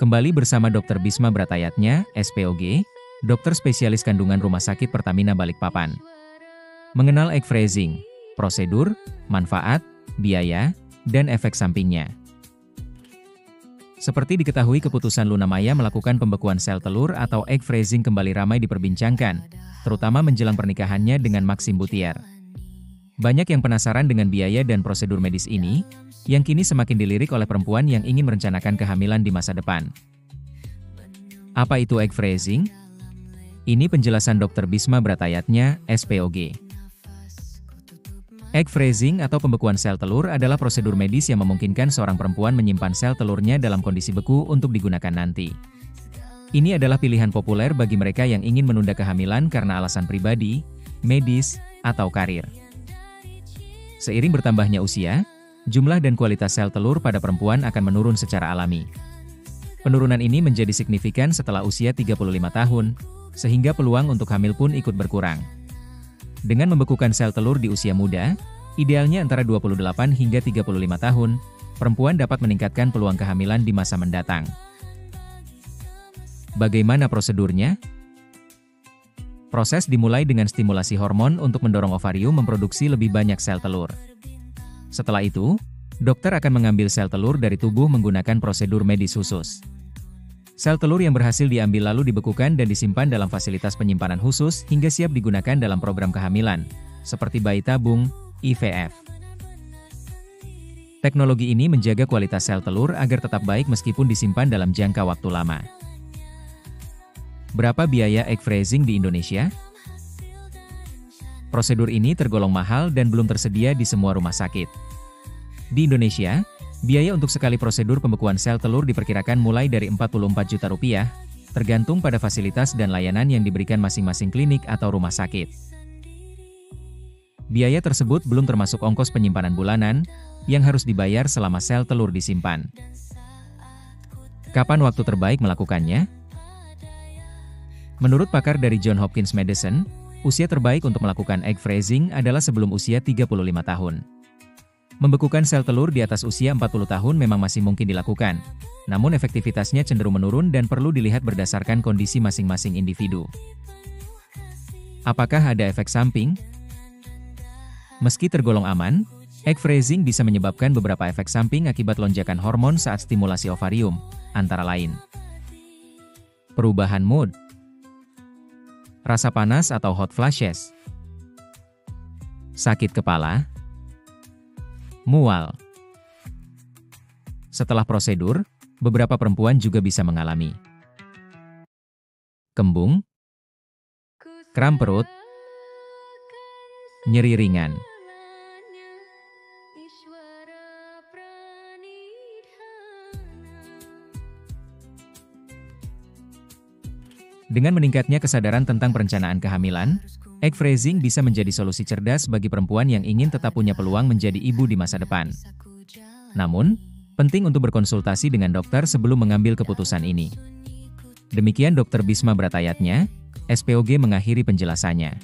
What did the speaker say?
Kembali bersama Dr. Bisma Bratayatnya, SPOG, dokter spesialis kandungan Rumah Sakit Pertamina Balikpapan. Mengenal egg freezing, prosedur, manfaat, biaya, dan efek sampingnya. Seperti diketahui, keputusan Luna Maya melakukan pembekuan sel telur atau egg freezing kembali ramai diperbincangkan, terutama menjelang pernikahannya dengan Maxim Buttier. Banyak yang penasaran dengan biaya dan prosedur medis ini, yang kini semakin dilirik oleh perempuan yang ingin merencanakan kehamilan di masa depan. Apa itu egg freezing? Ini penjelasan Dr. Bisma Bratayatnya, SPOG. Egg freezing atau pembekuan sel telur adalah prosedur medis yang memungkinkan seorang perempuan menyimpan sel telurnya dalam kondisi beku untuk digunakan nanti. Ini adalah pilihan populer bagi mereka yang ingin menunda kehamilan karena alasan pribadi, medis, atau karir. Seiring bertambahnya usia, jumlah dan kualitas sel telur pada perempuan akan menurun secara alami. Penurunan ini menjadi signifikan setelah usia 35 tahun, sehingga peluang untuk hamil pun ikut berkurang. Dengan membekukan sel telur di usia muda, idealnya antara 28 hingga 35 tahun, perempuan dapat meningkatkan peluang kehamilan di masa mendatang. Bagaimana prosedurnya? Proses dimulai dengan stimulasi hormon untuk mendorong ovarium memproduksi lebih banyak sel telur. Setelah itu, dokter akan mengambil sel telur dari tubuh menggunakan prosedur medis khusus. Sel telur yang berhasil diambil lalu dibekukan dan disimpan dalam fasilitas penyimpanan khusus hingga siap digunakan dalam program kehamilan, seperti bayi tabung, IVF. Teknologi ini menjaga kualitas sel telur agar tetap baik meskipun disimpan dalam jangka waktu lama. Berapa biaya egg freezing di Indonesia? Prosedur ini tergolong mahal dan belum tersedia di semua rumah sakit. Di Indonesia, biaya untuk sekali prosedur pembekuan sel telur diperkirakan mulai dari Rp44 juta, tergantung pada fasilitas dan layanan yang diberikan masing-masing klinik atau rumah sakit. Biaya tersebut belum termasuk ongkos penyimpanan bulanan, yang harus dibayar selama sel telur disimpan. Kapan waktu terbaik melakukannya? Menurut pakar dari Johns Hopkins Medicine, usia terbaik untuk melakukan egg freezing adalah sebelum usia 35 tahun. Membekukan sel telur di atas usia 40 tahun memang masih mungkin dilakukan, namun efektivitasnya cenderung menurun dan perlu dilihat berdasarkan kondisi masing-masing individu. Apakah ada efek samping? Meski tergolong aman, egg freezing bisa menyebabkan beberapa efek samping akibat lonjakan hormon saat stimulasi ovarium, antara lain perubahan mood, rasa panas atau hot flashes, sakit kepala, mual. Setelah prosedur, beberapa perempuan juga bisa mengalami kembung, kram perut, nyeri ringan. Dengan meningkatnya kesadaran tentang perencanaan kehamilan, egg freezing bisa menjadi solusi cerdas bagi perempuan yang ingin tetap punya peluang menjadi ibu di masa depan. Namun, penting untuk berkonsultasi dengan dokter sebelum mengambil keputusan ini. Demikian Dr. Bisma Bratayatnya, SPOG mengakhiri penjelasannya.